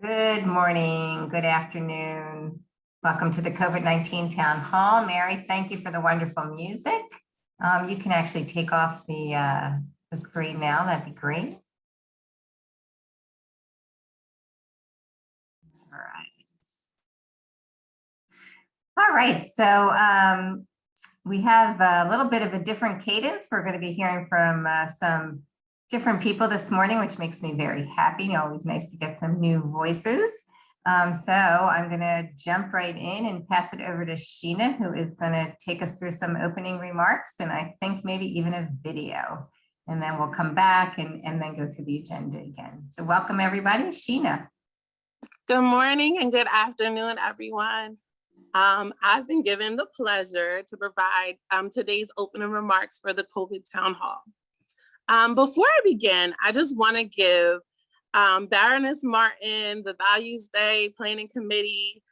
Good morning, good afternoon. Welcome to the COVID-19 Town Hall. Mary, thank you for the wonderful music. You can actually take off the screen now. That'd be great. All right. All right. So we have a little bit of a different cadence. We're going to be hearing from some different people this morning, which makes me very happy. Always nice to get some new voices. So I'm going to jump right in and pass it over to Sheena, who is going to take us through some opening remarks and I think maybe even a video. And then we'll come back and then go through the agenda again. So welcome everybody, Sheena. Good morning and good afternoon, everyone. I've been given the pleasure to provide today's opening remarks for the COVID Town Hall. Before I begin, I just want to give Baroness Martin, the Values Day Planning Committee,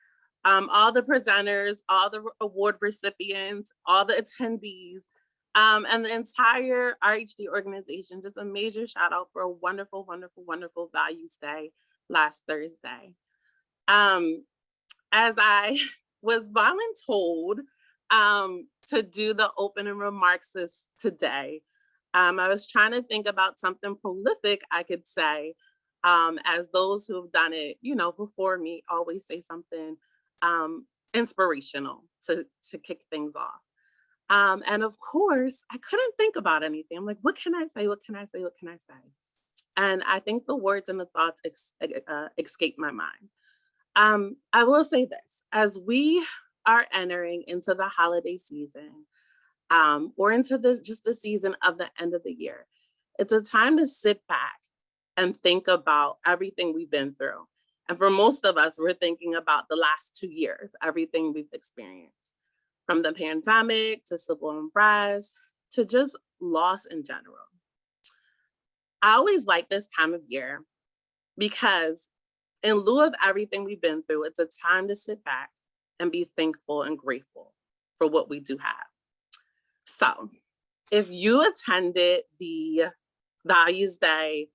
all the presenters, all the award recipients, all the attendees, and the entire RHD organization, just a major shout out for a wonderful, wonderful, wonderful Values Day last Thursday. As I was voluntold to do the opening remarks today, I was trying to think about something prolific I could say, as those who have done it, before me always say something inspirational to kick things off. And of course, I couldn't think about anything. I'm like, what can I say? What can I say? What can I say? And I think the words and the thoughts escaped my mind. I will say this, as we are entering into the holiday season, or into just the season of the end of the year, it's a time to sit back and think about everything we've been through. And for most of us, we're thinking about the last 2 years, everything we've experienced, from the pandemic to civil unrest to just loss in general. I always like this time of year because in lieu of everything we've been through, it's a time to sit back and be thankful and grateful for what we do have. So if you attended the Values Day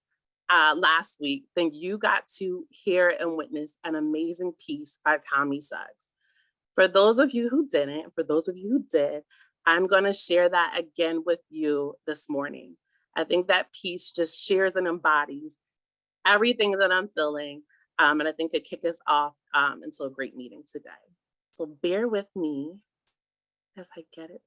last week, then you got to hear and witness an amazing piece by Tommy Suggs. For those of you who didn't, for those of you who did, I'm going to share that again with you this morning. I think that piece just shares and embodies everything that I'm feeling, and I think it kicked us off into a great meeting today. So bear with me as I get it together.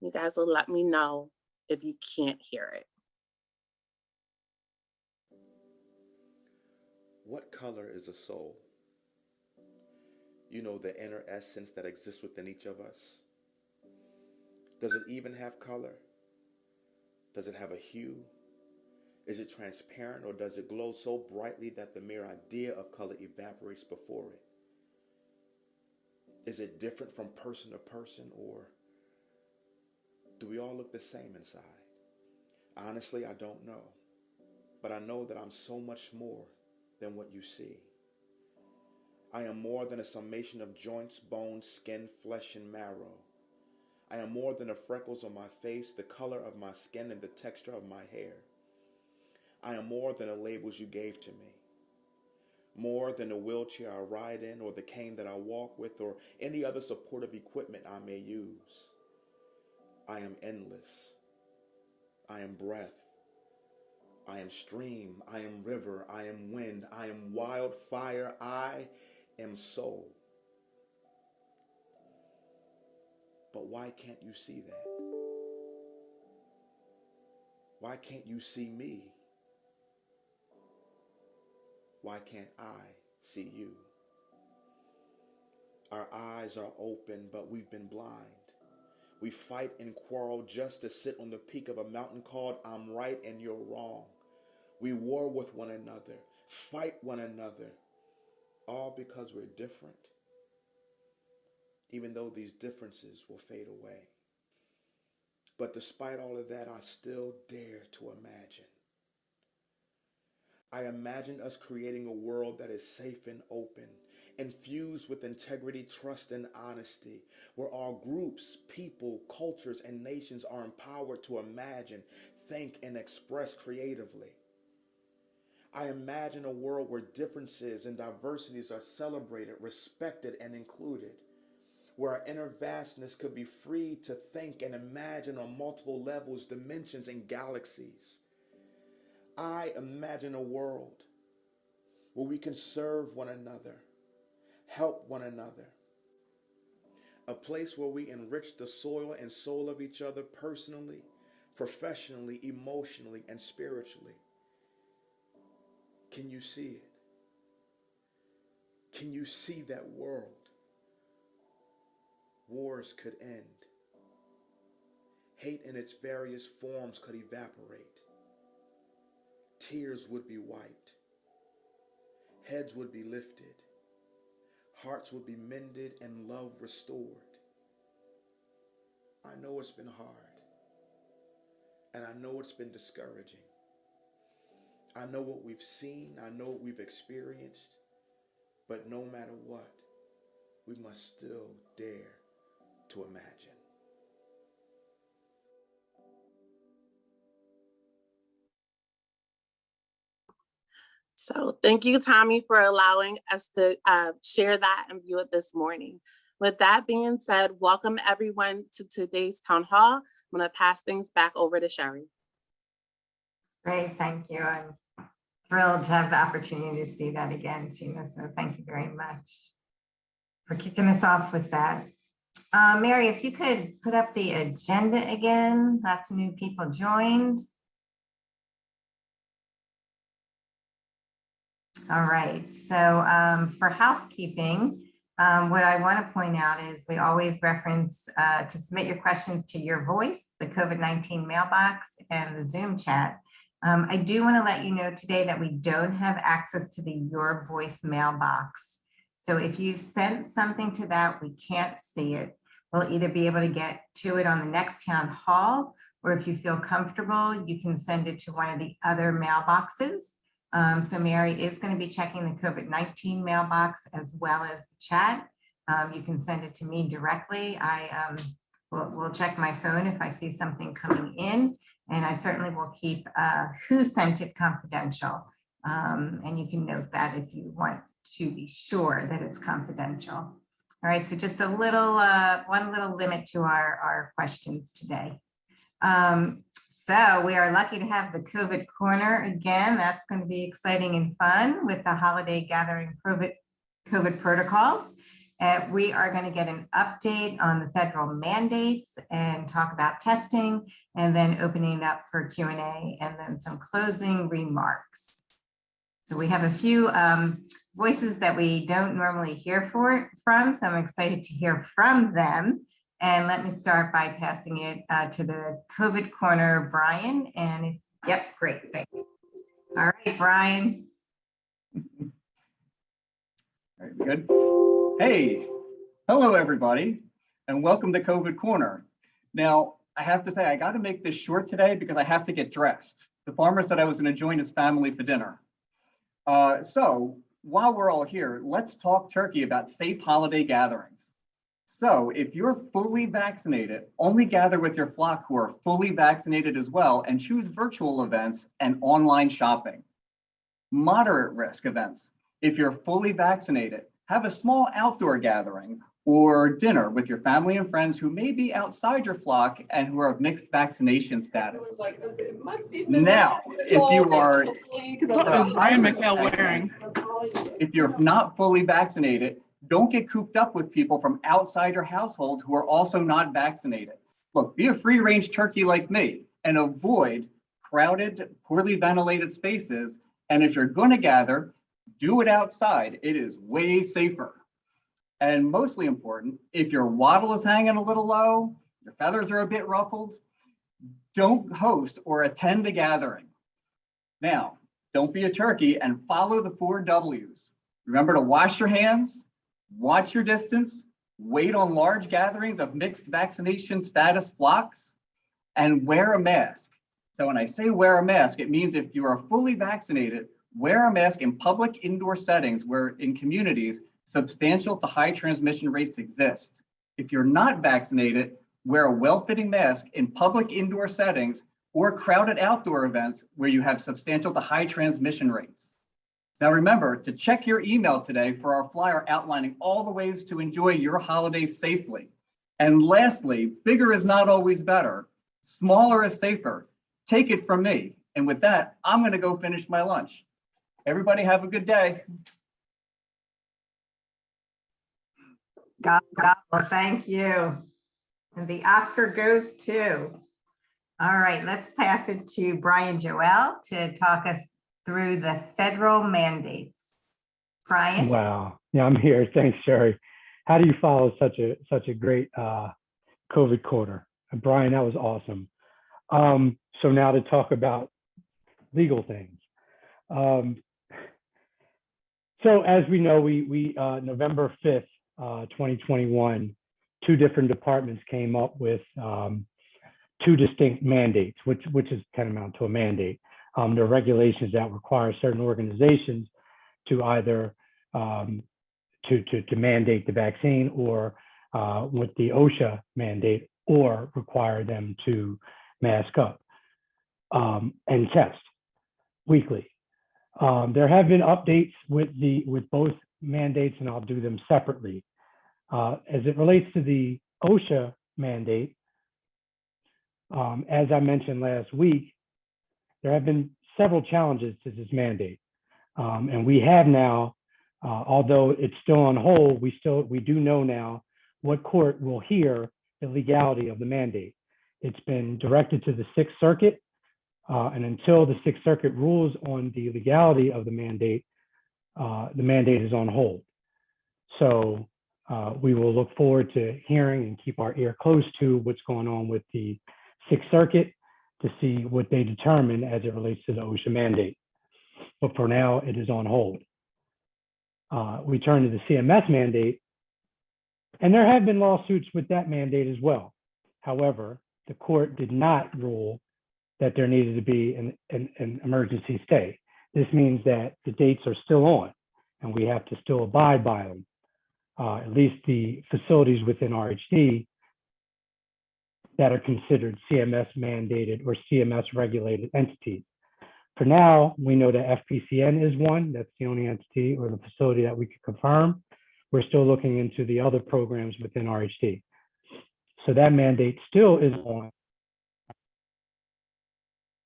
You guys will let me know if you can't hear it. What color is a soul? You know, the inner essence that exists within each of us. Does it even have color? Does it have a hue? Is it transparent, or does it glow so brightly that the mere idea of color evaporates before it? Is it different from person to person, or do we all look the same inside? Honestly, I don't know. But I know that I'm so much more than what you see. I am more than a summation of joints, bones, skin, flesh, and marrow. I am more than the freckles on my face, the color of my skin, and the texture of my hair. I am more than the labels you gave to me. More than the wheelchair I ride in, or the cane that I walk with, or any other supportive equipment I may use. I am endless. I am breath. I am stream. I am river. I am wind. I am wildfire. I am soul. But why can't you see that? Why can't you see me? Why can't I see you? Our eyes are open, but we've been blind. We fight and quarrel just to sit on the peak of a mountain called I'm right and you're wrong. We war with one another, fight one another, all because we're different, even though these differences will fade away. But despite all of that, I still dare to imagine. I imagine us creating a world that is safe and open, infused with integrity, trust, and honesty, where all groups, people, cultures, and nations are empowered to imagine, think, and express creatively. I imagine a world where differences and diversities are celebrated, respected, and included, where our inner vastness could be free to think and imagine on multiple levels, dimensions, and galaxies. I imagine a world where we can serve one another, help one another, a place where we enrich the soil and soul of each other personally, professionally, emotionally, and spiritually. Can you see it? Can you see that world? Wars could end. Hate in its various forms could evaporate. Tears would be wiped. Heads would be lifted. Hearts would be mended and love restored. I know it's been hard. And I know it's been discouraging. I know what we've seen. I know what we've experienced. But no matter what, we must still dare to imagine. So thank you, Tommy, for allowing us to share that and view it this morning. With that being said, welcome everyone to today's town hall. I'm going to pass things back over to Sherry. Great, thank you. I'm thrilled to have the opportunity to see that again, Sheena. So thank you very much for kicking us off with that. Mary, if you could put up the agenda again, lots of new people joined. All right, so for housekeeping, what I want to point out is we always reference to submit your questions to Your Voice, the COVID-19 mailbox, and the Zoom chat. I do want to let you know today that we don't have access to the Your Voice mailbox. So if you sent something to that, we can't see it. We'll either be able to get to it on the next town hall, or if you feel comfortable, you can send it to one of the other mailboxes. So Mary is going to be checking the COVID-19 mailbox as well as the chat. You can send it to me directly. I will check my phone if I see something coming in, and I certainly will keep who sent it confidential. And you can note that if you want to be sure that it's confidential. All right, so just a little, one little limit to our questions today. So we are lucky to have the COVID Corner again. That's going to be exciting and fun with the holiday gathering COVID protocols. We are going to get an update on the federal mandates and talk about testing, and then opening up for Q&A and then some closing remarks. So we have a few voices that we don't normally hear from, so I'm excited to hear from them. And let me start by passing it to the COVID Corner, Brian. And yep, great, thanks. All right, Brian. Very good. Hey, hello everybody, and welcome to COVID Corner. Now, I have to say, I got to make this short today because I have to get dressed. The farmer said I was going to join his family for dinner. So while we're all here, let's talk turkey about safe holiday gatherings. So if you're fully vaccinated, only gather with your flock who are fully vaccinated as well, and choose virtual events and online shopping. Moderate risk events. If you're fully vaccinated, have a small outdoor gathering or dinner with your family and friends who may be outside your flock and who are of mixed vaccination status. Now, if you are, Brian McHale wearing? If you're not fully vaccinated, don't get cooped up with people from outside your household who are also not vaccinated. Look, be a free-range turkey like me and avoid crowded, poorly ventilated spaces. And if you're going to gather, do it outside. It is way safer. And mostly important, if your wattle is hanging a little low, your feathers are a bit ruffled, don't host or attend a gathering. Now, don't be a turkey and follow the 4 W's. Remember to wash your hands, watch your distance, wait on large gatherings of mixed vaccination status flocks, and wear a mask. So when I say wear a mask, it means if you are fully vaccinated, wear a mask in public indoor settings where in communities Substantial to high transmission rates exist. If you're not vaccinated, wear a well-fitting mask in public indoor settings or crowded outdoor events where you have substantial to high transmission rates. Now remember to check your email today for our flyer outlining all the ways to enjoy your holidays safely. And lastly, bigger is not always better. Smaller is safer. Take it from me. And with that, I'm going to go finish my lunch. Everybody have a good day. Well, thank you. And the Oscar goes to. All right, let's pass it to Brian Joel to talk us through the federal mandates. Brian? Wow. Yeah, I'm here. Thanks, Sherry. How do you follow such a great COVID quarter? And Brian, that was awesome. So now to talk about legal things. So as we know, we November 5th, 2021, two different departments came up with two distinct mandates, which is tantamount to a mandate. There are regulations that require certain organizations to either to mandate the vaccine, or with the OSHA mandate, or require them to mask up and test weekly. There have been updates with both mandates, and I'll do them separately. As it relates to the OSHA mandate, as I mentioned last week, there have been several challenges to this mandate. And we have now, although it's still on hold, we do know now what court will hear the legality of the mandate. It's been directed to the Sixth Circuit, and until the Sixth Circuit rules on the legality of the mandate is on hold. So we will look forward to hearing and keep our ear close to what's going on with the Sixth Circuit to see what they determine as it relates to the OSHA mandate. But for now, it is on hold. We turn to the CMS mandate, and there have been lawsuits with that mandate as well. However, the court did not rule that there needed to be an emergency stay. This means that the dates are still on, and we have to still abide by them. At least the facilities within RHD that are considered CMS mandated or CMS regulated entities. For now, we know that FPCN is one. That's the only entity or the facility that we can confirm. We're still looking into the other programs within RHD. So that mandate still is on.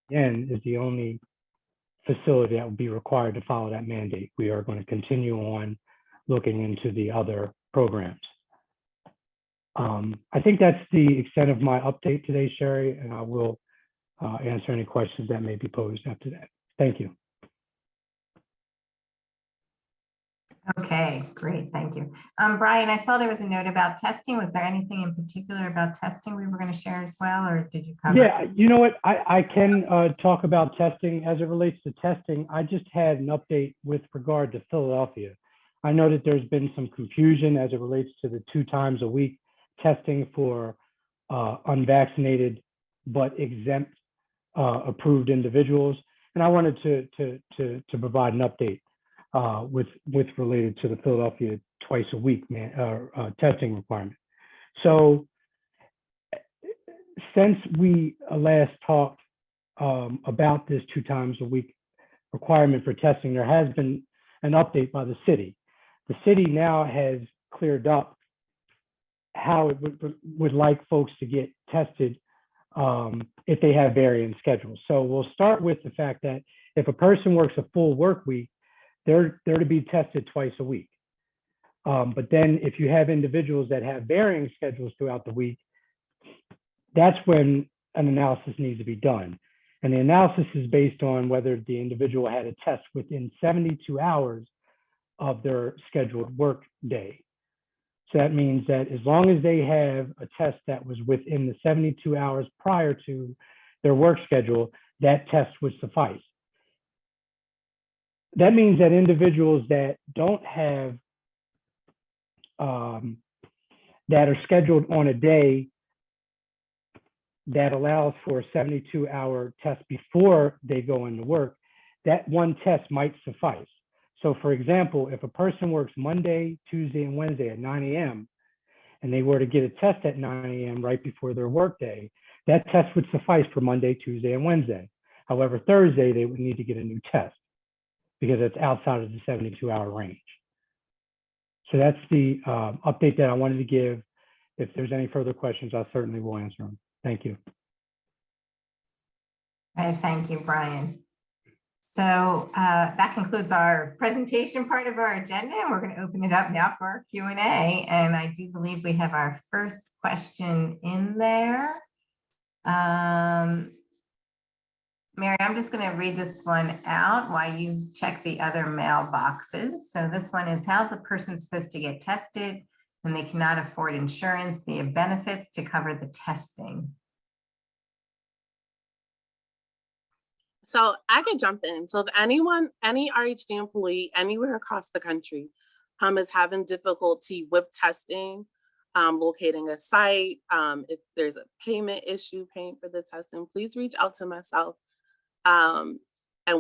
Again, is the only facility that would be required to follow that mandate. We are going to continue on looking into the other programs. I think that's the extent of my update today, Sherry, and I will answer any questions that may be posed after that. Thank you. Okay, great, thank you. Brian, I saw there was a note about testing. Was there anything in particular about testing we were going to share as well, or did you cover? Yeah, you know what, I can talk about testing. As it relates to testing, I just had an update with regard to Philadelphia. I know that there's been some confusion as it relates to the 2 times a week testing for unvaccinated but exempt approved individuals, and I wanted to provide an update with related to the Philadelphia twice a week testing requirement. So since we last talked about this 2 times a week requirement for testing, there has been an update by the city. The city now has cleared up how it would like folks to get tested if they have varying schedules. So we'll start with the fact that if a person works a full work week, they're to be tested twice a week. But then if you have individuals that have varying schedules throughout the week, that's when an analysis needs to be done. And the analysis is based on whether the individual had a test within 72 hours of their scheduled work day. So that means that as long as they have a test that was within the 72 hours prior to their work schedule, that test would suffice. That means that individuals that don't have, that are scheduled on a day that allows for a 72-hour test before they go into work, that one test might suffice. So for example, if a person works Monday, Tuesday, and Wednesday at 9 a.m., and they were to get a test at 9 a.m. right before their workday, that test would suffice for Monday, Tuesday, and Wednesday. However, Thursday, they would need to get a new test because it's outside of the 72-hour range. So that's the update that I wanted to give. If there's any further questions, I certainly will answer them. Thank you. All right, thank you, Brian. So that concludes our presentation part of our agenda, and we're going to open it up now for our Q&A. And I do believe we have our first question in there. Mary, I'm just going to read this one out while you check the other mailboxes. So this one is, how's a person supposed to get tested when they cannot afford insurance via benefits to cover the testing? So I could jump in. So if anyone, any RHD employee anywhere across the country is having difficulty with testing, locating a site, if there's a payment issue paying for the testing, please reach out to myself and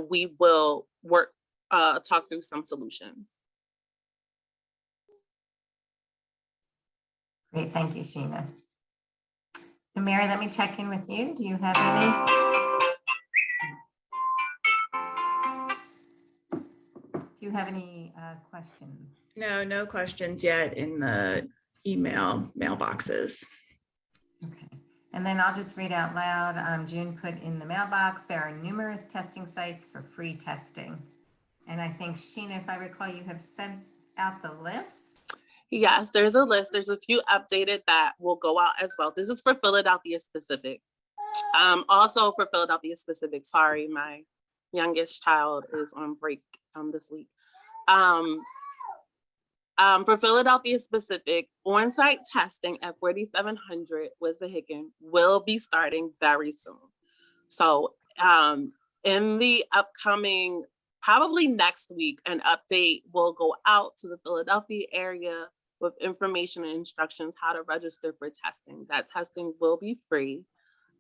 we will work, talk through some solutions. Great, thank you, Sheena. So Mary, let me check in with you. Do you have any? Do you have any questions? No, no questions yet in the email mailboxes. Okay, and then I'll just read out loud. June put in the mailbox, there are numerous testing sites for free testing. And I think, Sheena, if I recall, you have sent out the list. Yes, there's a list. There's a few updated that will go out as well. This is for Philadelphia specific. Also for Philadelphia specific, sorry, my youngest child is on break this week. For Philadelphia specific, on-site testing at 4700 Wissahickon will be starting very soon. So in the upcoming, probably next week, an update will go out to the Philadelphia area with information and instructions how to register for testing. That testing will be free.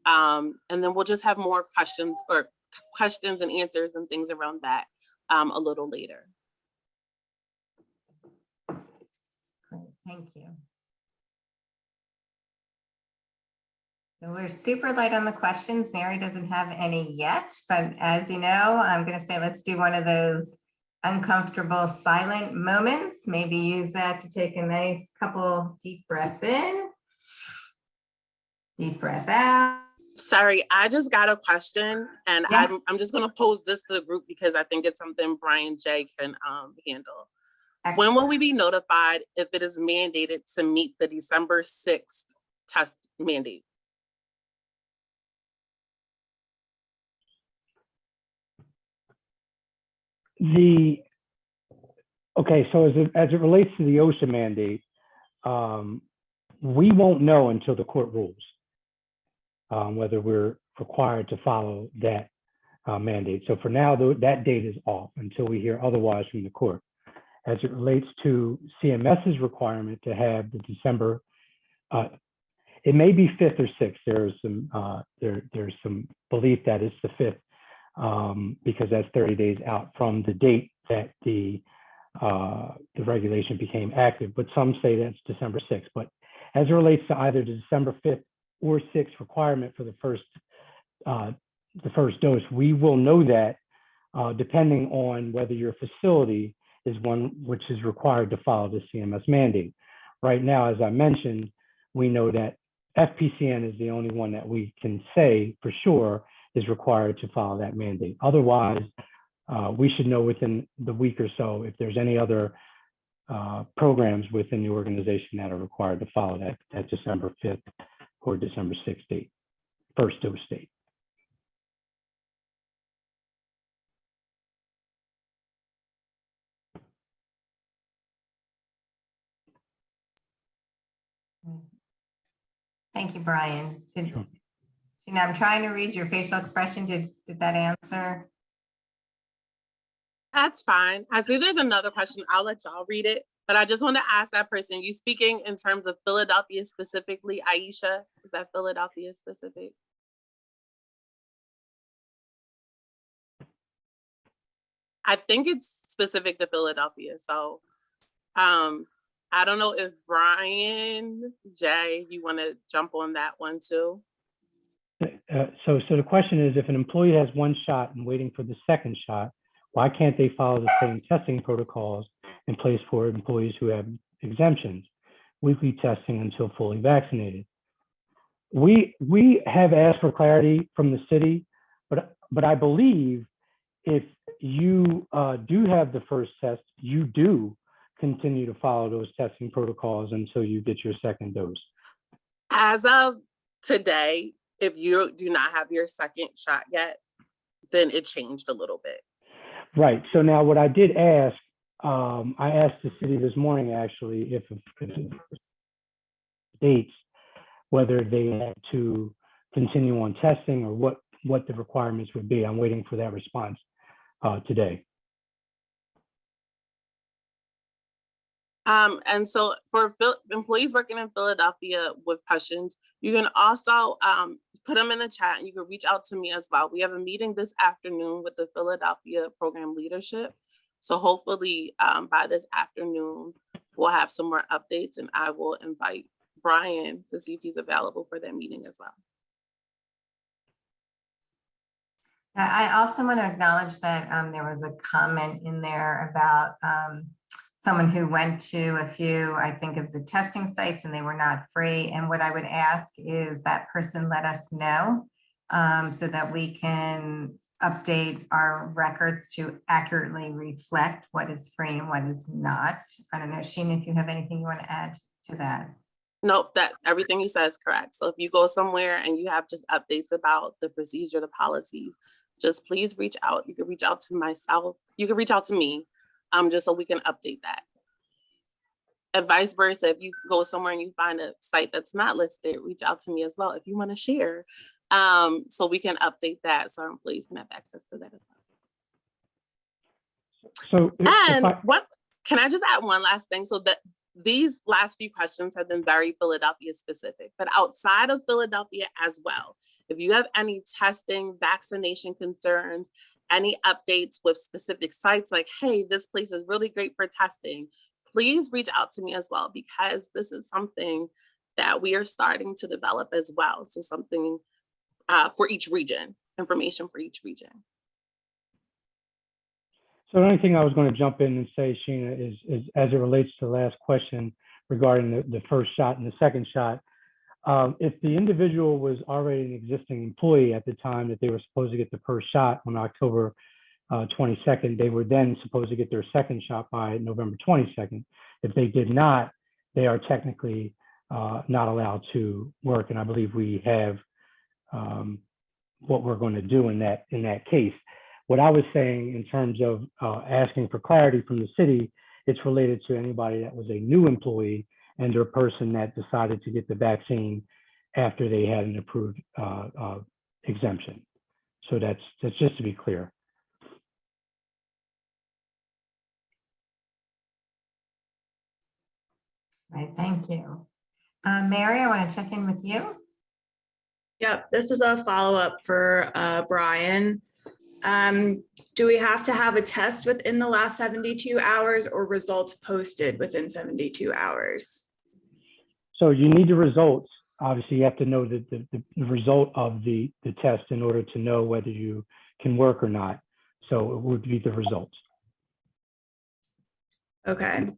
And then we'll just have more questions and answers and things around that a little later. Great, thank you. So we're super light on the questions. Mary doesn't have any yet, but as you know, I'm going to say let's do one of those uncomfortable silent moments. Maybe use that to take a nice couple deep breaths in, deep breath out. Sorry, I just got a question, and Yes. I'm just going to pose this to the group because I think it's something Brian J can handle. Excellent. When will we be notified if it is mandated to meet the December 6th test mandate? Okay, so as it relates to the OSHA mandate, we won't know until the court rules whether we're required to follow that mandate. So for now, that date is off until we hear otherwise from the court. As it relates to CMS's requirement to have the December, it may be 5th or 6th. There's some belief that it's the 5th because that's 30 days out from the date that the regulation became active, but some say that's December 6th. But as it relates to either the December 5th or 6th requirement for the first dose, we will know that depending on whether your facility is one which is required to follow the CMS mandate. Right now, as I mentioned, we know that FPCN is the only one that we can say for sure is required to follow that mandate. Otherwise, we should know within the week or so if there's any other programs within the organization that are required to follow that December 5th or December 6th date, first dose date. Thank you, Brian. Sure. I'm trying to read your facial expression. Did that answer? That's fine. I see there's another question. I'll let y'all read it, but I just want to ask that person, you speaking in terms of Philadelphia specifically, Aisha? Is that Philadelphia specific? I think it's specific to Philadelphia. So I don't know if Brian, Jay, you want to jump on that one too? So the question is, if an employee has one shot and waiting for the second shot, why can't they follow the same testing protocols in place for employees who have exemptions? Weekly testing until fully vaccinated. We have asked for clarity from the city, but I believe if you do have the first test, you do continue to follow those testing protocols until you get your second dose. As of today, if you do not have your second shot yet, then it changed a little bit. Right. So now what I did ask, I asked the city this morning, actually, if states, whether they had to continue on testing or what the requirements would be. I'm waiting for that response today. And so for employees working in Philadelphia with questions, you can also put them in the chat, and you can reach out to me as well. We have a meeting this afternoon with the Philadelphia program leadership. So hopefully by this afternoon, we'll have some more updates, and I will invite Brian to see if he's available for that meeting as well. I also want to acknowledge that there was a comment in there about someone who went to a few, I think, of the testing sites and they were not free. And what I would ask is that person let us know so that we can update our records to accurately reflect what is free and what is not. I don't know, Sheena, if you have anything you want to add to that. Nope, that everything you said is correct. So if you go somewhere and you have just updates about the procedure, the policies, just please reach out. You can reach out to myself. You can reach out to me just so we can update that. And vice versa, if you go somewhere and you find a site that's not listed, reach out to me as well if you want to share, so we can update that so our employees can have access to that as well. So And what can I just add one last thing? So that these last few questions have been very Philadelphia specific, but outside of Philadelphia as well, if you have any testing, vaccination concerns, any updates with specific sites like, hey, this place is really great for testing, please reach out to me as well, because this is something that we are starting to develop as well. So something for each region, information for each region. So the only thing I was going to jump in and say, Sheena, is as it relates to the last question regarding the first shot and the second shot, if the individual was already an existing employee at the time that they were supposed to get the first shot on October 22nd, they were then supposed to get their second shot by November 22nd. If they did not, they are technically not allowed to work. And I believe we have what we're going to do in that case. What I was saying in terms of asking for clarity from the city, it's related to anybody that was a new employee and a person that decided to get the vaccine after they had an approved exemption. So that's just to be clear. Right, thank you. Mary, I want to check in with you. Yep, this is a follow-up for Brian. Do we have to have a test within the last 72 hours or results posted within 72 hours? So you need the results. Obviously, you have to know the result of the test in order to know whether you can work or not. So it would be the results. Okay.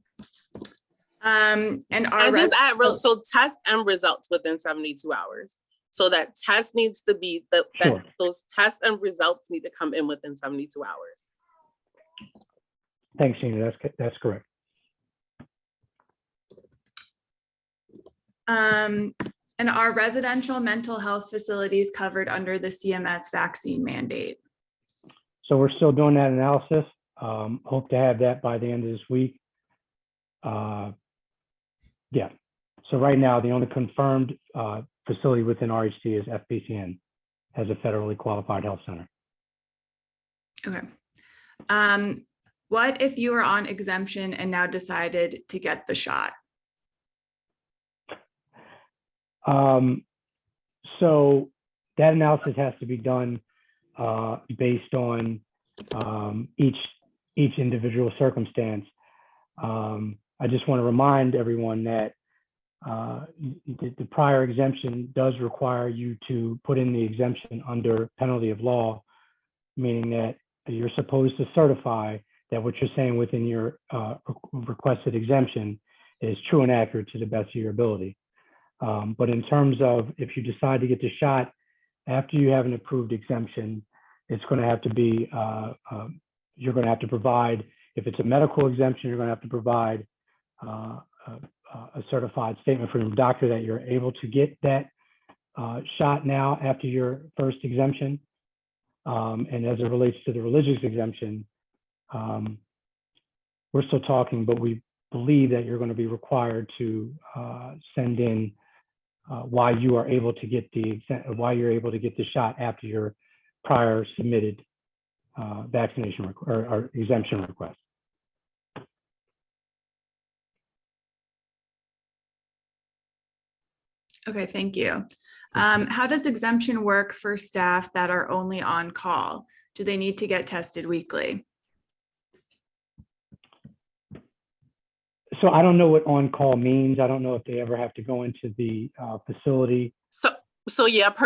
And just add so test and results within 72 hours. So that test needs to be Sure. Those tests and results need to come in within 72 hours. Thanks, Sheena. That's correct. And are residential mental health facilities covered under the CMS vaccine mandate? So we're still doing that analysis. Hope to have that by the end of this week. Yeah. So right now, the only confirmed facility within RHT is FPCN as a federally qualified health center. Okay. What if you were on exemption and now decided to get the shot? So that analysis has to be done based on each each individual circumstance. I just want to remind everyone that the prior exemption does require you to put in the exemption under penalty of law, meaning that you're supposed to certify that what you're saying within your requested exemption is true and accurate to the best of your ability. But in terms of if you decide to get the shot after you have an approved exemption, it's going to have to be, you're going to have to provide, if it's a medical exemption, you're going to have to provide a certified statement from your doctor that you're able to get that shot now after your first exemption. And as it relates to the religious exemption, we're still talking, but we believe that you're going to be required to send in why you are able to get why you're able to get the shot after your prior submitted vaccination or exemption request. Okay, thank you. How does exemption work for staff that are only on call? Do they need to get tested weekly? So I don't know what on-call means. I don't know if they ever have to go into the facility. So yeah, so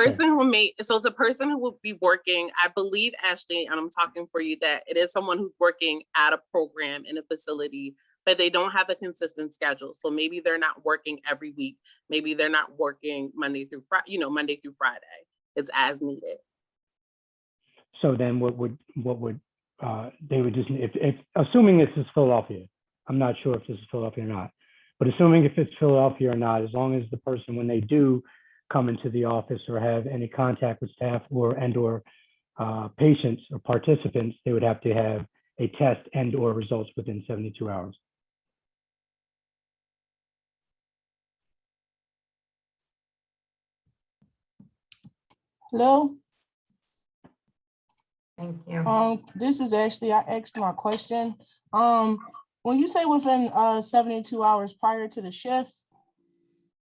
it's a person who will be working, I believe, Ashley, and I'm talking for you, that it is someone who's working at a program in a facility, but they don't have a consistent schedule. So maybe they're not working every week. Maybe they're not working Monday through Friday, Monday through Friday. It's as needed. So then what would they would just, if assuming this is Philadelphia, I'm not sure if this is Philadelphia or not, but assuming if it's Philadelphia or not, as long as the person, when they do come into the office or have any contact with staff or patients or participants, they would have to have a test or results within 72 hours. Hello. Thank you. This is Ashley. I asked my question. When you say within 72 hours prior to the shift,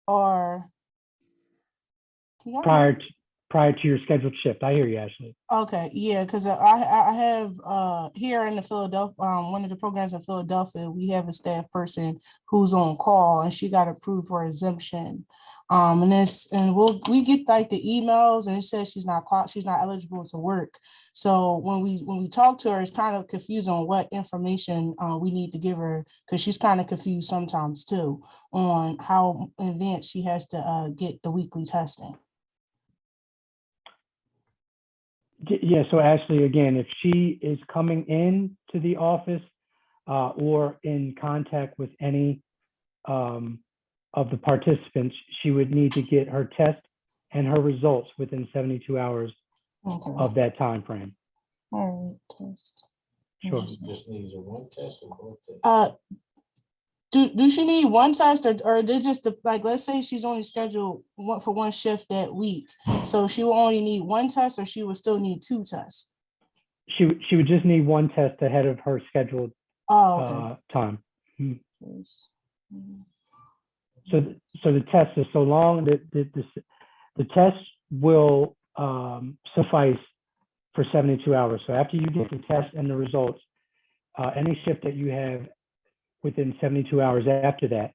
or Prior to your scheduled shift. I hear you, Ashley. okay, yeah, because I have here in the Philadelphia, one of the programs in Philadelphia, we have a staff person who's on call and she got approved for exemption. And we get like the emails and it says she's not eligible to work. So when we talk to her, it's kind of confusing on what information we need to give her, because she's kind of confused sometimes too on how in advance she has to get the weekly testing. Yeah, so Ashley, again, if she is coming in to the office or in contact with any of the participants, she would need to get her test and her results within 72 hours of that time frame. All right, test. Sure. Just needs a one test or both tests? Do she need one test or they just like, let's say she's only scheduled for one shift that week, so she will only need one test, or she will still need two tests? She would just need one test ahead of her scheduled time. So the test is so long that the test will suffice for 72 hours. So after you get the test and the results, any shift that you have within 72 hours after that,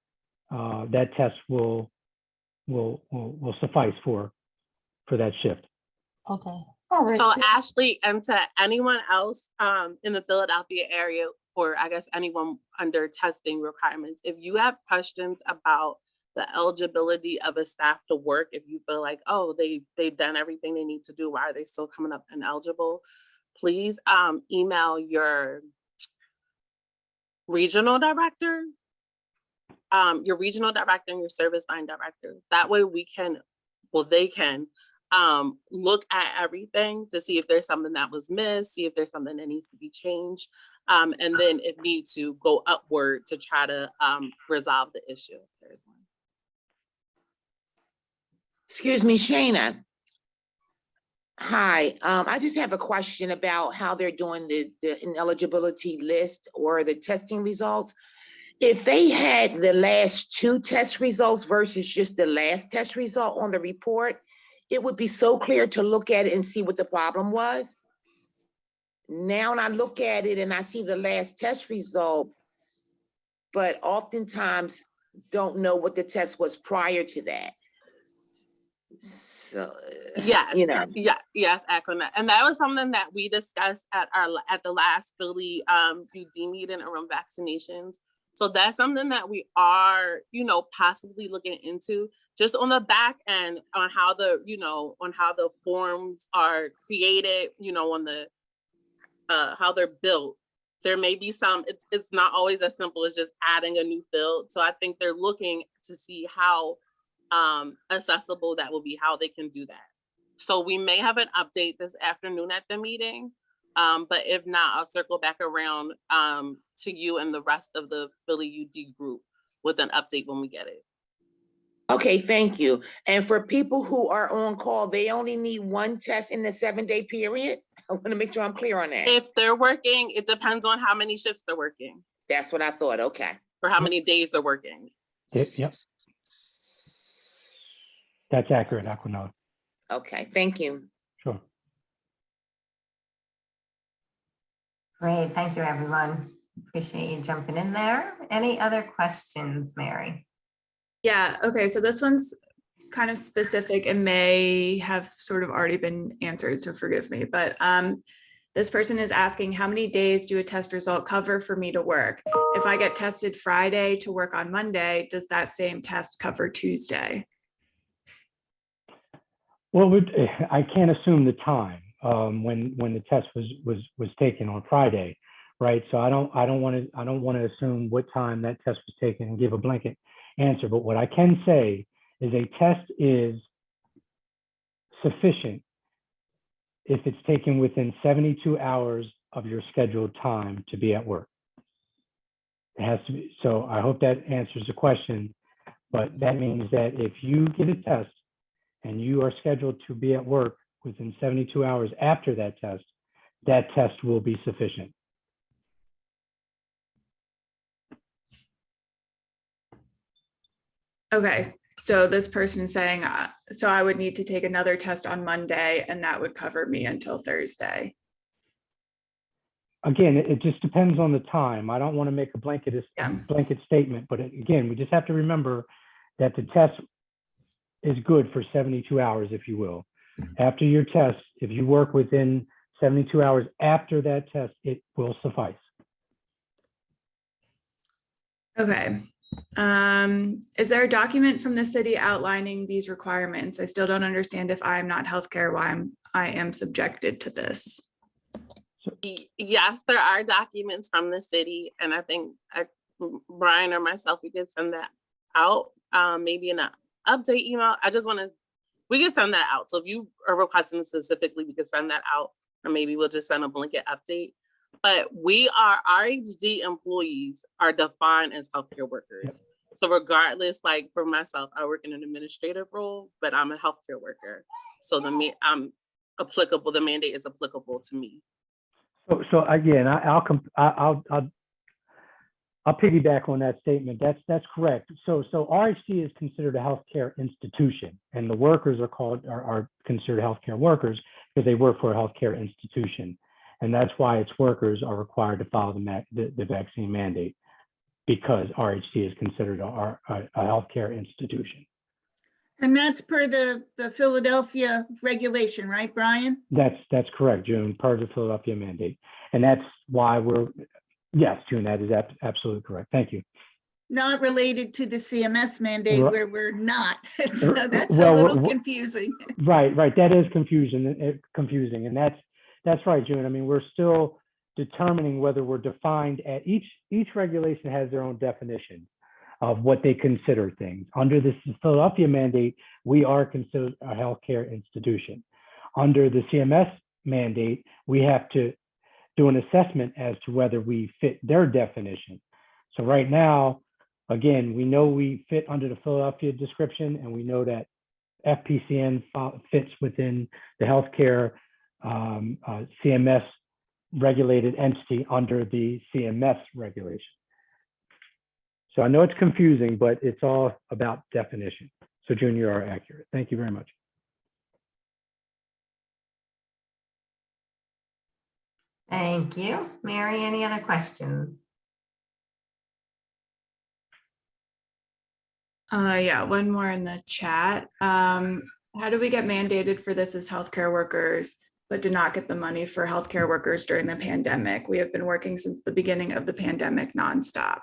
that test will suffice for that shift. Okay. All right. So Ashley, and to anyone else in the Philadelphia area, or I guess anyone under testing requirements, if you have questions about the eligibility of a staff to work, if you feel like, oh, they've done everything they need to do, why are they still coming up ineligible? Please email your regional director, and your service line director. That way they can look at everything to see if there's something that was missed, see if there's something that needs to be changed, and then if need to go upward to try to resolve the issue. There's one. Excuse me, Shayna. Hi, I just have a question about how they're doing the ineligibility list or the testing results. If they had the last two test results versus just the last test result on the report, it would be so clear to look at it and see what the problem was. now I look at it and I see the last test result, but oftentimes don't know what the test was prior to that. So, Yes, you know. yes, Akron. And that was something that we discussed at the last Philly UD meeting around vaccinations. So that's something that we are, possibly looking into, just on the back end on how the forms are created, on the how they're built. There may be some, it's not always as simple as just adding a new field. So I think they're looking to see how accessible that will be, how they can do that. So we may have an update this afternoon at the meeting, but if not, I'll circle back around to you and the rest of the Philly UD group with an update when we get it. Okay, thank you. And for people who are on call, they only need one test in the 7-day period? I want to make sure I'm clear on that. If they're working, it depends on how many shifts they're working. That's what I thought, okay. Or how many days they're working. Yep. That's accurate, Aquanella. Okay, thank you. Sure. Great, thank you, everyone. Appreciate you jumping in there. Any other questions, Mary? Yeah, okay, so this one's kind of specific and may have sort of already been answered, so forgive me, but this person is asking, how many days do a test result cover for me to work? If I get tested Friday to work on Monday, does that same test cover Tuesday? Well, I can't assume the time when the test was taken on Friday, right? So I don't want to assume what time that test was taken and give a blanket answer. But what I can say is a test is sufficient if it's taken within 72 hours of your scheduled time to be at work. It has to be. So I hope that answers the question. But that means that if you get a test and you are scheduled to be at work within 72 hours after that test will be sufficient. Okay, so this person is saying, so I would need to take another test on Monday and that would cover me until Thursday. Again, it just depends on the time. I don't want to make a blanket statement, but again, we just have to remember that the test is good for 72 hours, if you will. After your test, if you work within 72 hours after that test, it will suffice. Okay. Is there a document from the city outlining these requirements? I still don't understand if I'm not healthcare, why I am subjected to this. Yes, there are documents from the city, and I think Brian or myself, we could send that out, maybe in an update email. We can send that out. So if you are requesting specifically, we can send that out, or maybe we'll just send a blanket update. But our RHD employees are defined as healthcare workers. Yep. So regardless, like for myself, I work in an administrative role, but I'm a healthcare worker. So the mandate is applicable to me. So again, I'll piggyback on that statement. That's correct. So RHD is considered a healthcare institution, and the workers are considered healthcare workers because they work for a healthcare institution, and that's why its workers are required to follow the vaccine mandate, because RHD is considered a healthcare institution. And that's per the Philadelphia regulation, right, Brian? That's correct, June, per the Philadelphia mandate. And that's why yes, June, that is absolutely correct. Thank you. Not related to the CMS mandate where we're not. So that's a little confusing. Right. That is confusing. And that's right, June. I mean, we're still determining whether we're defined at each regulation has their own definition of what they consider things. Under the Philadelphia mandate, we are considered a healthcare institution. Under the CMS mandate, we have to do an assessment as to whether we fit their definition. So right now, again, we know we fit under the Philadelphia description, and we know that FPCN fits within the healthcare CMS regulated entity under the CMS regulation. So I know it's confusing, but it's all about definition. So June, you are accurate. Thank you very much. Thank you. Mary, any other questions? Yeah, one more in the chat. How do we get mandated for this as healthcare workers, but did not get the money for healthcare workers during the pandemic? We have been working since the beginning of the pandemic nonstop.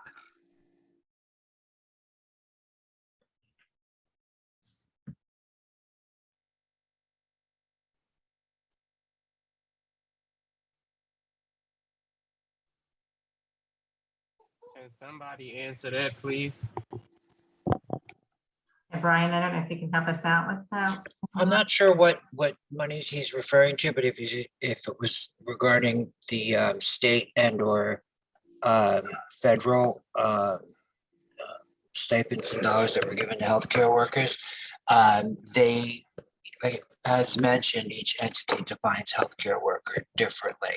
Can somebody answer that, please? And Brian, I don't know if you can help us out with that. I'm not sure what monies he's referring to, but if it was regarding the state and or federal stipends and dollars that were given to healthcare workers, they, like, as mentioned, each entity defines healthcare worker differently.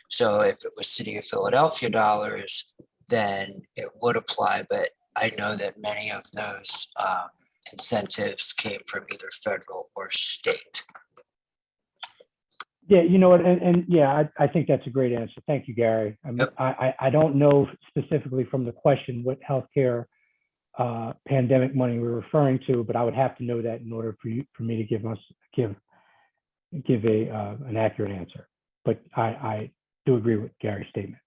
So if it was City of Philadelphia dollars, then it would apply. But I know that many of those incentives came from either federal or state. Yeah, you know what, and yeah, I think that's a great answer. Thank you, Gary. I mean, I don't know specifically from the question what healthcare pandemic money we're referring to, but I would have to know that in order for me to give an accurate answer. But I do agree with Gary's statement.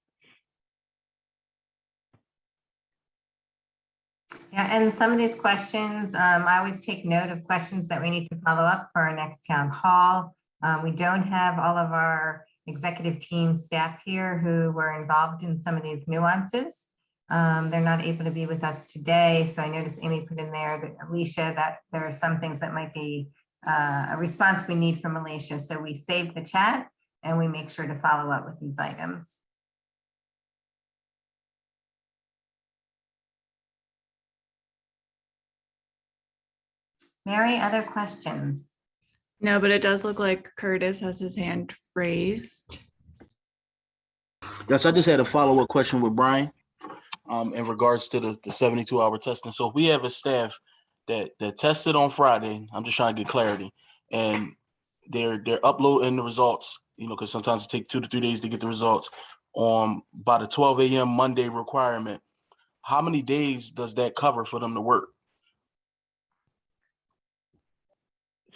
Yeah, and some of these questions, I always take note of questions that we need to follow up for our next town hall. We don't have all of our executive team staff here who were involved in some of these nuances. They're not able to be with us today. So I noticed Amy put in there that Alicia, that there are some things that might be a response we need from Alicia. So we save the chat and we make sure to follow up with these items. Mary, other questions? No, but it does look like Curtis has his hand raised. Yes, I just had a follow-up question with Brian in regards to the 72-hour testing. So if we have a staff that tested on Friday, I'm just trying to get clarity, and they're uploading the results, you know, because sometimes it takes 2 to 3 days to get the results by the 12 a.m. Monday requirement. How many days does that cover for them to work?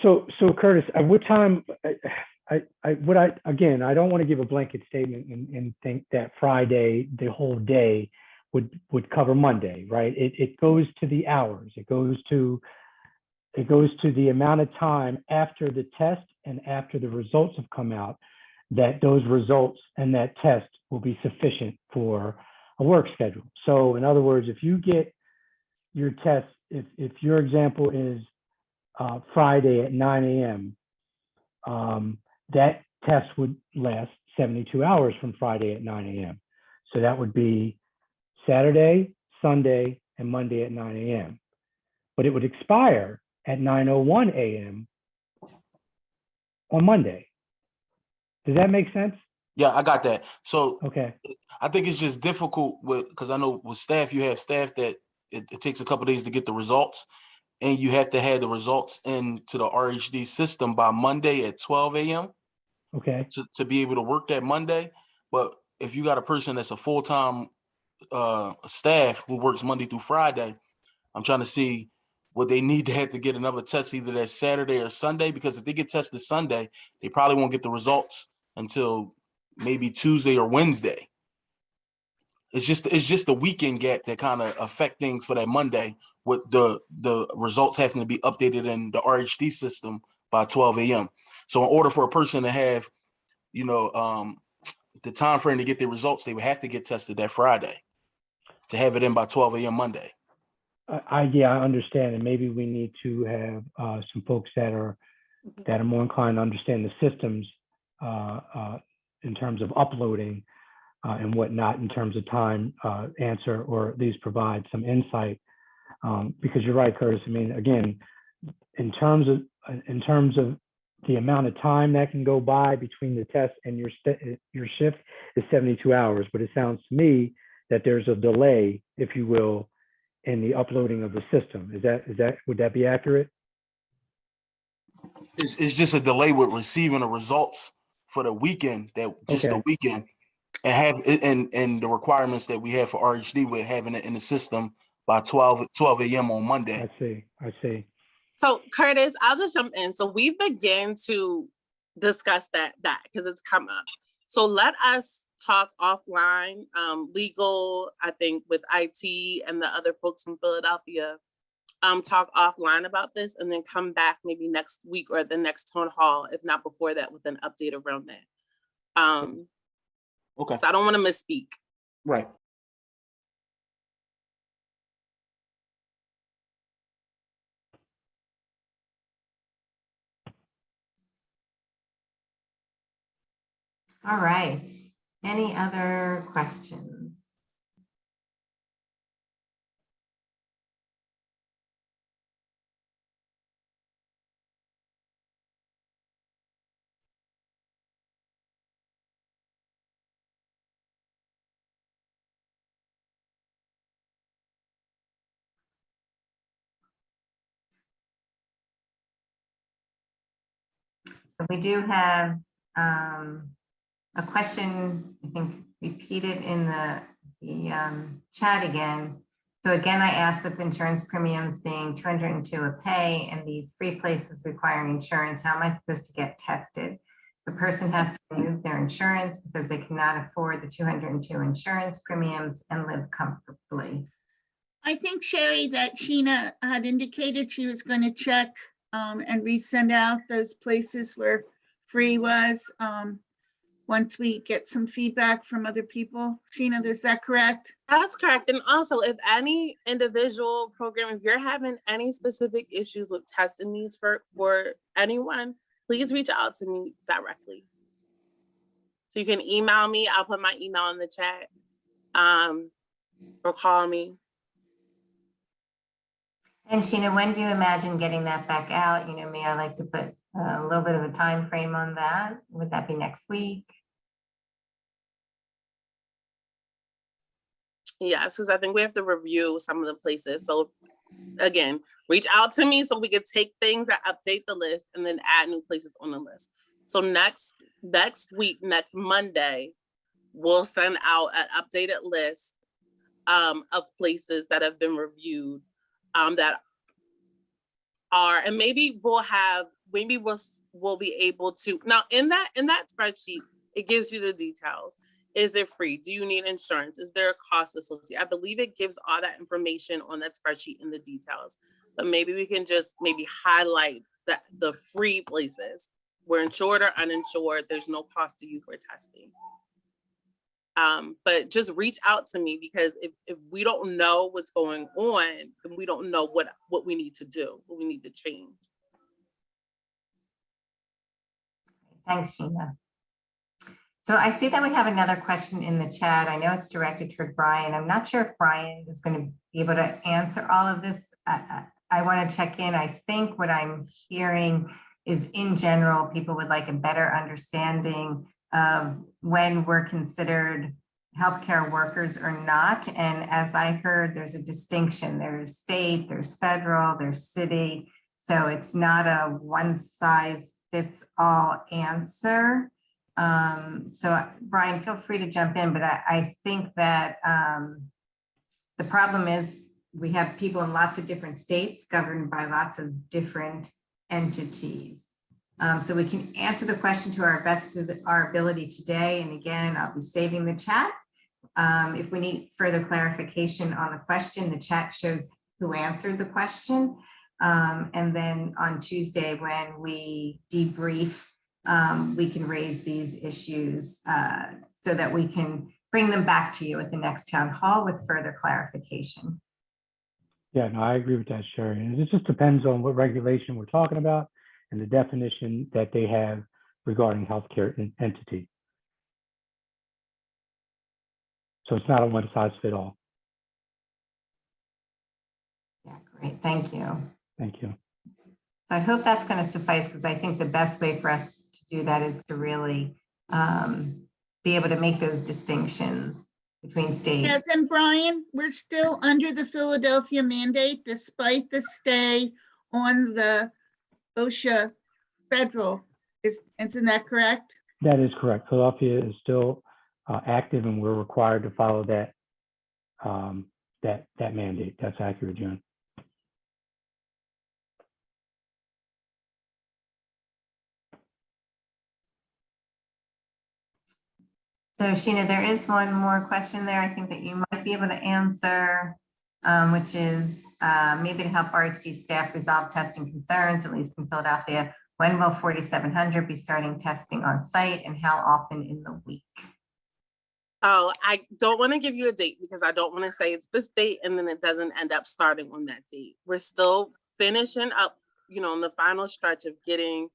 So Curtis, at what time, I don't want to give a blanket statement and think that Friday, the whole day would cover Monday, right? It goes to the hours. It goes to the amount of time after the test and after the results have come out, that those results and that test will be sufficient for a work schedule. So in other words, if you get your test, if your example is Friday at 9 a.m., that test would last 72 hours from Friday at 9 a.m. So that would be Saturday, Sunday, and Monday at 9 a.m. But it would expire at 9:01 a.m. on Monday. Does that make sense? Yeah, I got that. So okay, I think it's just difficult because I know with staff, you have staff that it takes a couple of days to get the results. And you have to have the results into the RHD system by Monday at 12 a.m. Okay. To be able to work that Monday. But if you got a person that's a full-time staff who works Monday through Friday, I'm trying to see what they need to have to get another test either that Saturday or Sunday, because if they get tested Sunday, they probably won't get the results until maybe Tuesday or Wednesday. It's just the weekend gap that kind of affect things for that Monday, with the results having to be updated in the RHD system by 12 a.m. So in order for a person to have, you know, the time frame to get their results, they would have to get tested that Friday to have it in by 12 a.m. Monday. I understand, and maybe we need to have some folks that are more inclined to understand the systems in terms of uploading and whatnot, in terms of time, answer, or at least provide some insight. Because you're right, Curtis. I mean, again, in terms of the amount of time that can go by between the test and your shift is 72 hours. But it sounds to me that there's a delay, if you will, in the uploading of the system. Would that be accurate? It's just a delay with receiving the results for the weekend, that just the Okay. weekend, and have it and the requirements that we have for RHD with having it in the system by 12 a.m. on Monday. I see. So Curtis, I'll just jump in. So we began to discuss that because it's come up. So let us talk offline, legal, I think with IT and the other folks from Philadelphia, talk offline about this and then come back maybe next week or the next town hall, if not before that, with an update around that. Okay. So I don't want to misspeak. Right. All right. Any other questions? We do have a question, I think, repeated in the chat again. So again, I asked with insurance premiums being 202 a pay and these free places requiring insurance, how am I supposed to get tested? The person has to remove their insurance because they cannot afford the 202 insurance premiums and live comfortably. I think, Sherry, that Sheena had indicated she was going to check and resend out those places where free was once we get some feedback from other people. Sheena, is that correct? That's correct. And also, if any individual program, if you're having any specific issues with testing needs for anyone, please reach out to me directly. So you can email me. I'll put my email in the chat, or call me. And Sheena, when do you imagine getting that back out? You know, may I like to put a little bit of a time frame on that? Would that be next week? Yes, because I think we have to review some of the places. So again, reach out to me so we can take things and update the list and then add new places on the list. So next week, next Monday, we'll send out an updated list of places that have been reviewed, that are, and maybe we'll be able to, now in that spreadsheet, it gives you the details. Is it free? Do you need insurance? Is there a cost associated? I believe it gives all that information on that spreadsheet in the details, but maybe we can just highlight the free places. We're insured or uninsured. There's no cost to you for testing. But just reach out to me, because if we don't know what's going on, then we don't know what we need to do, what we need to change. Thanks, Sheena. So I see that we have another question in the chat. I know it's directed toward Brian. I'm not sure if Brian is going to be able to answer all of this. I want to check in. I think what I'm hearing is, in general, people would like a better understanding of when we're considered healthcare workers or not. And as I heard, there's a distinction. There's state, there's federal, there's city. So it's not a one size fits all answer. So Brian, feel free to jump in, but I think that the problem is we have people in lots of different states governed by lots of different entities. So we can answer the question to our best of our ability today. And again, I'll be saving the chat. If we need further clarification on the question, the chat shows who answered the question. And then on Tuesday, when we debrief, we can raise these issues so that we can bring them back to you at the next town hall with further clarification. Yeah, no, I agree with that, Sherry. And it just depends on what regulation we're talking about and the definition that they have regarding healthcare entity. So it's not a one size fit all. Yeah, great. Thank you. Thank you. So I hope that's going to suffice, because I think the best way for us to do that is to really be able to make those distinctions between states. Yes, and Brian, we're still under the Philadelphia mandate despite the stay on the OSHA federal. Isn't that correct? That is correct. Philadelphia is still active, and we're required to follow that that mandate. That's accurate, John. So Sheena, there is one more question there I think that you might be able to answer, which is maybe to help RHG staff resolve testing concerns, at least in Philadelphia. When will 4700 be starting testing on site, and how often in the week? Oh, I don't want to give you a date because I don't want to say it's this date and then it doesn't end up starting on that date. We're still finishing up, in the final stretch of getting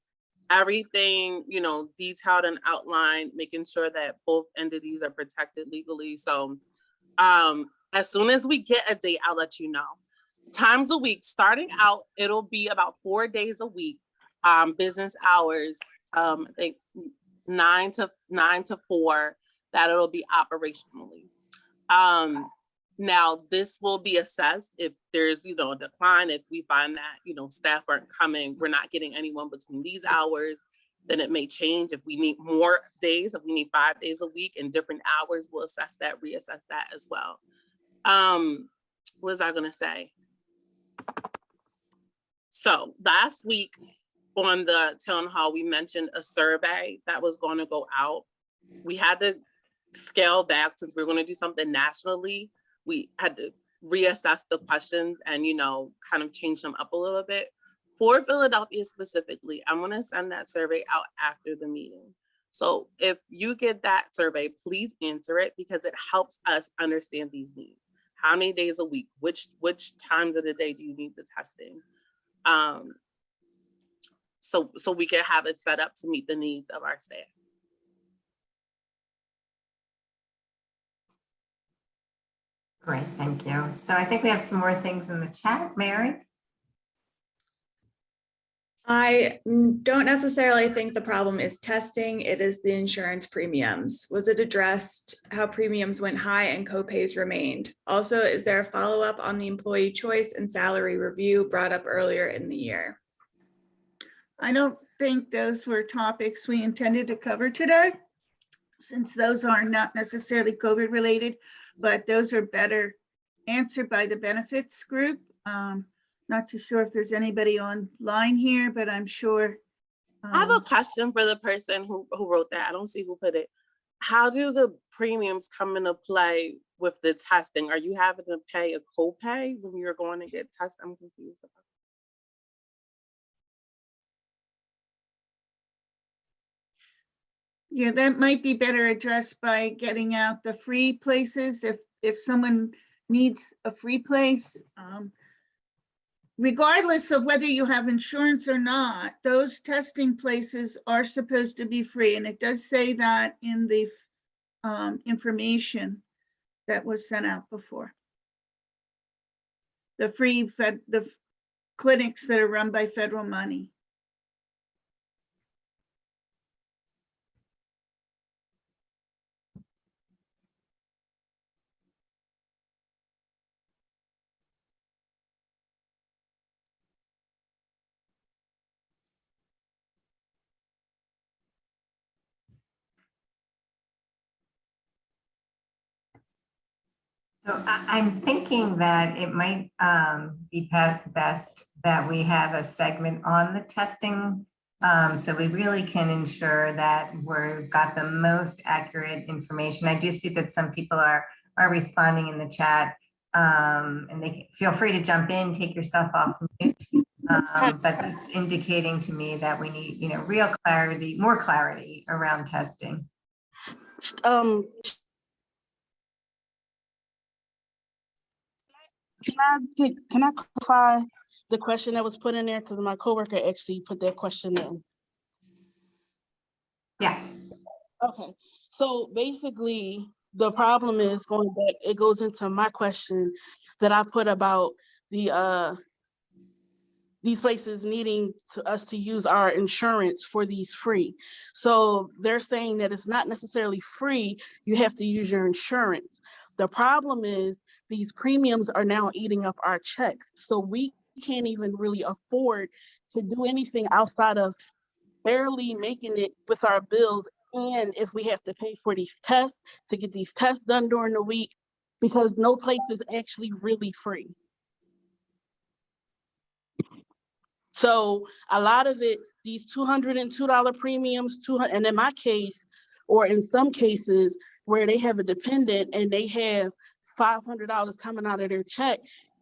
everything, detailed and outlined, making sure that both entities are protected legally. So as soon as we get a date, I'll let you know. Times a week, starting out, it'll be about 4 days a week, business hours, I think 9 to 4, that it'll be operationally. Now this will be assessed if there's, a decline, if we find that, staff aren't coming, we're not getting anyone between these hours, then it may change. If we need more days, if we need 5 days a week and different hours, we'll assess that, reassess that as well. What was I gonna say? So last week on the town hall, we mentioned a survey that was gonna go out. We had to scale back since we're gonna do something nationally. We had to reassess the questions and, kind of change them up a little bit. For Philadelphia specifically, I'm gonna send that survey out after the meeting. So if you get that survey, please answer it because it helps us understand these needs. How many days a week? Which times of the day do you need the testing? So we can have it set up to meet the needs of our staff. Great, thank you. So I think we have some more things in the chat. Mary? I don't necessarily think the problem is testing. It is the insurance premiums. Was it addressed how premiums went high and copays remained? Also, is there a follow-up on the employee choice and salary review brought up earlier in the year? I don't think those were topics we intended to cover today, since those are not necessarily COVID related, but those are better answered by the benefits group. Not too sure if there's anybody online here, but I'm sure. I have a question for the person who wrote that. I don't see who put it. How do the premiums come into play with the testing? Are you having to pay a copay when you're going to get tested? I'm confused about that. Yeah, that might be better addressed by getting out the free places. If someone needs a free place, regardless of whether you have insurance or not, those testing places are supposed to be free. And it does say that in the information that was sent out before. The the clinics that are run by federal money. So I'm thinking that it might be best that we have a segment on the testing, so we really can ensure that we've got the most accurate information. I do see that some people are responding in the chat, and they feel free to jump in, take yourself off mute. But this is indicating to me that we need, real clarity, more clarity around testing. Can I clarify the question that was put in there? Because my coworker actually put that question in. Yeah. Okay. So basically, the problem is going back. It goes into my question that I put about the these places needing us to use our insurance for these free. So they're saying that it's not necessarily free. You have to use your insurance. The problem is these premiums are now eating up our checks. So we can't even really afford to do anything outside of barely making it with our bills and if we have to pay for these tests to get these tests done during the week, because no place is actually really free. So a lot of it, these $202 premiums, and in my case, or in some cases where they have a dependent and they have $500 coming out of their check,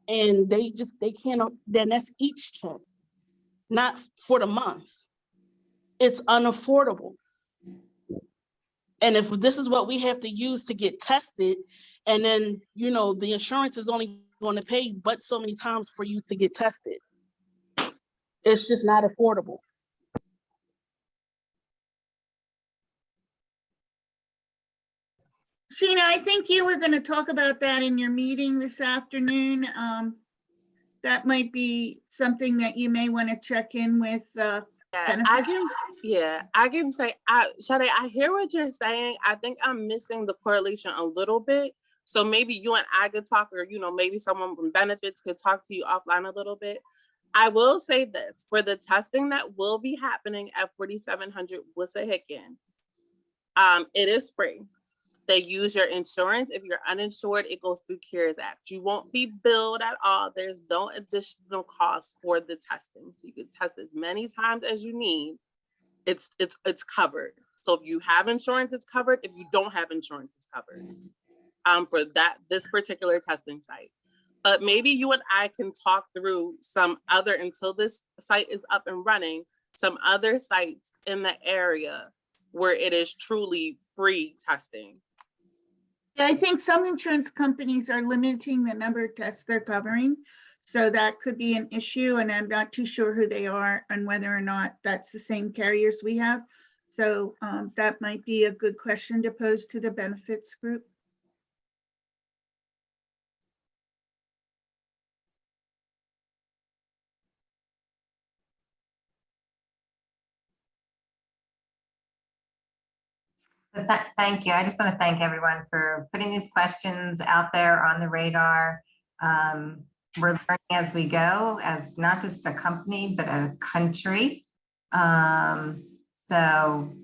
and they can't, then that's each check, not for the month. It's unaffordable. And if this is what we have to use to get tested, and then, you know, the insurance is only going to pay but so many times for you to get tested. It's just not affordable. Sheena, I think you were going to talk about that in your meeting this afternoon. That might be something that you may want to check in with benefits. I can say, Sade, I hear what you're saying. I think I'm missing the correlation a little bit. So maybe you and I could talk, or, you know, maybe someone from benefits could talk to you offline a little bit. I will say this, for the testing that will be happening at 4700 Wissahickon, it is free. They use your insurance. If you're uninsured, it goes through CARES Act. You won't be billed at all. There's no additional cost for the testing. So you can test as many times as you need. It's covered. So if you have insurance, it's covered. If you don't have insurance, it's covered. For this particular testing site. But maybe you and I can talk through some other, until this site is up and running, some other sites in the area where it is truly free testing. Yeah, I think some insurance companies are limiting the number of tests they're covering. So that could be an issue, and I'm not too sure who they are and whether or not that's the same carriers we have. So that might be a good question to pose to the benefits group. So thank you. I just want to thank everyone for putting these questions out there on the radar. We're learning as we go, as not just a company, but a country. So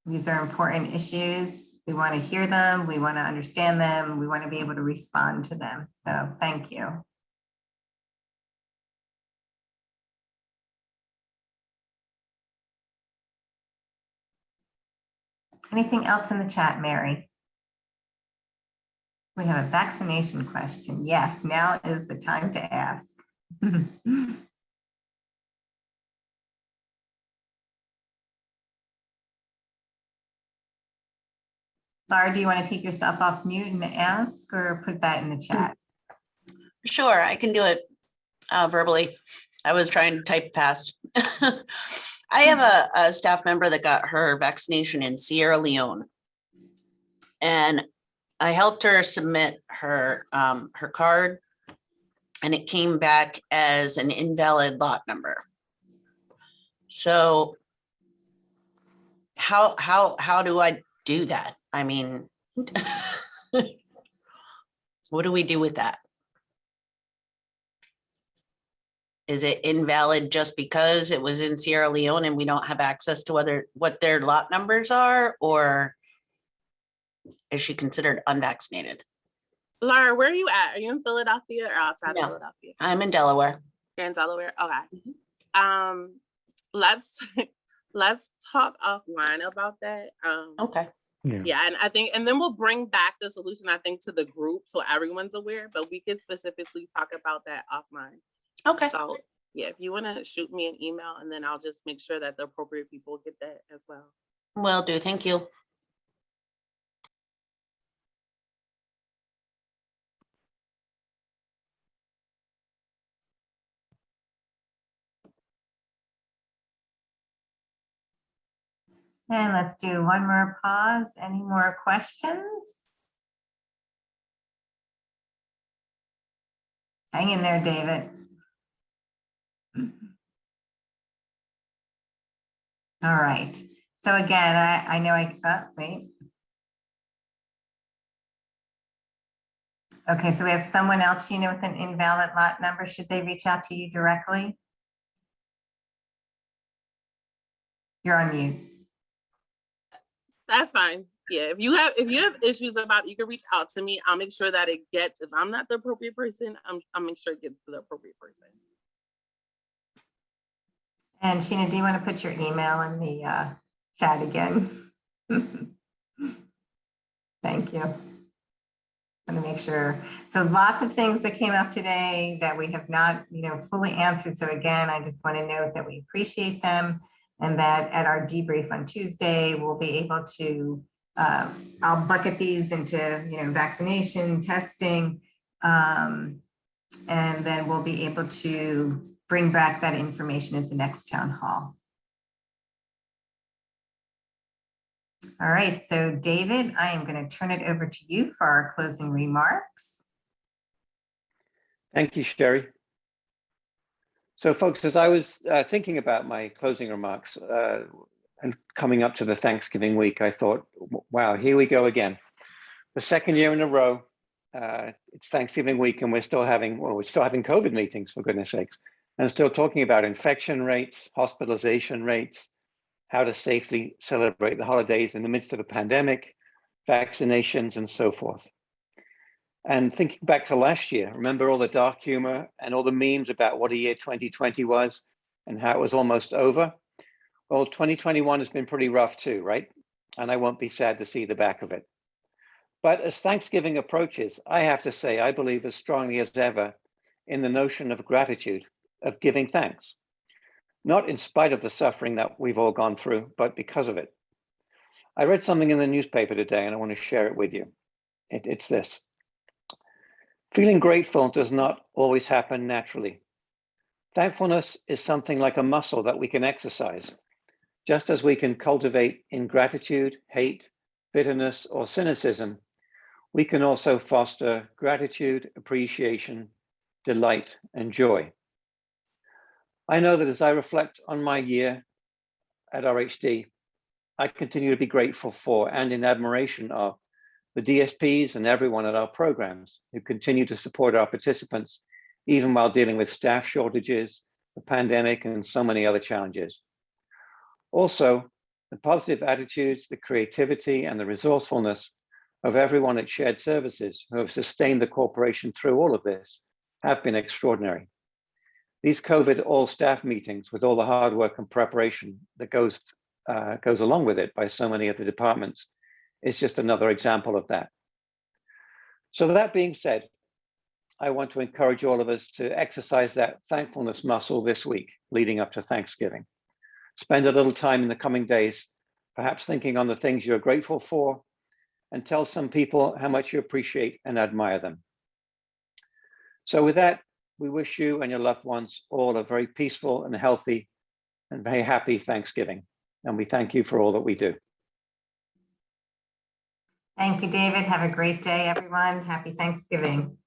these are important issues. We want to hear them. We want to understand them. We want to be able to respond to them. So thank you. Anything else in the chat, Mary? We have a vaccination question. Yes, now is the time to ask. Laura, do you want to take yourself off mute and ask, or put that in the chat? Sure, I can do it verbally. I was trying to type fast. I have a staff member that got her vaccination in Sierra Leone, and I helped her submit her her card, and it came back as an invalid lot number. So how do I do that? I mean, what do we do with that? Is it invalid just because it was in Sierra Leone and we don't have access to what their lot numbers are, or is she considered unvaccinated? Laura, where are you at? Are you in Philadelphia or outside of Philadelphia? I'm in Delaware. You're in Delaware? Okay. Let's talk offline about that. Okay. Yeah, and I think, and then we'll bring back the solution, I think, to the group so everyone's aware, but we could specifically talk about that offline. Okay. So yeah, if you want to shoot me an email, and then I'll just make sure that the appropriate people get that as well. Will do. Thank you. And let's do one more pause. Any more questions? Hang in there, David. All right. So again, I know wait. Okay, so we have someone else, Sheena, with an invalid lot number. Should they reach out to you directly? You're on mute. That's fine. Yeah, if you have issues about it, you can reach out to me. I'll make sure that it gets, if I'm not the appropriate person, I'll make sure it gets to the appropriate person. And Sheena, do you want to put your email in the chat again? Thank you. I want to make sure. So lots of things that came up today that we have not, fully answered. So again, I just want to note that we appreciate them, and that at our debrief on Tuesday, we'll be able to, I'll bucket these into, vaccination, testing, and then we'll be able to bring back that information at the next town hall. All right, so David, I am going to turn it over to you for our closing remarks. Thank you, Sherry. So folks, as I was thinking about my closing remarks and coming up to the Thanksgiving week, I thought, wow, here we go again. The second year in a row, it's Thanksgiving week and we're still having COVID meetings, for goodness sakes, and still talking about infection rates, hospitalization rates, how to safely celebrate the holidays in the midst of a pandemic, vaccinations, and so forth. And thinking back to last year, remember all the dark humor and all the memes about what a year 2020 was and how it was almost over? Well, 2021 has been pretty rough too, right? And I won't be sad to see the back of it. But as Thanksgiving approaches, I have to say, I believe as strongly as ever in the notion of gratitude, of giving thanks. Not in spite of the suffering that we've all gone through, but because of it. I read something in the newspaper today and I want to share it with you. It's this. Feeling grateful does not always happen naturally. Thankfulness is something like a muscle that we can exercise. Just as we can cultivate ingratitude, hate, bitterness, or cynicism, we can also foster gratitude, appreciation, delight, and joy. I know that as I reflect on my year at RHD, I continue to be grateful for and in admiration of the DSPs and everyone at our programs who continue to support our participants, even while dealing with staff shortages, the pandemic, and so many other challenges. Also, the positive attitudes, the creativity, and the resourcefulness of everyone at Shared Services who have sustained the corporation through all of this have been extraordinary. These COVID all-staff meetings with all the hard work and preparation that goes along with it by so many of the departments is just another example of that. So that being said, I want to encourage all of us to exercise that thankfulness muscle this week leading up to Thanksgiving. Spend a little time in the coming days, perhaps thinking on the things you're grateful for, and tell some people how much you appreciate and admire them. So with that, we wish you and your loved ones all a very peaceful and healthy and very happy Thanksgiving. And we thank you for all that we do. Thank you, David. Have a great day, everyone. Happy Thanksgiving.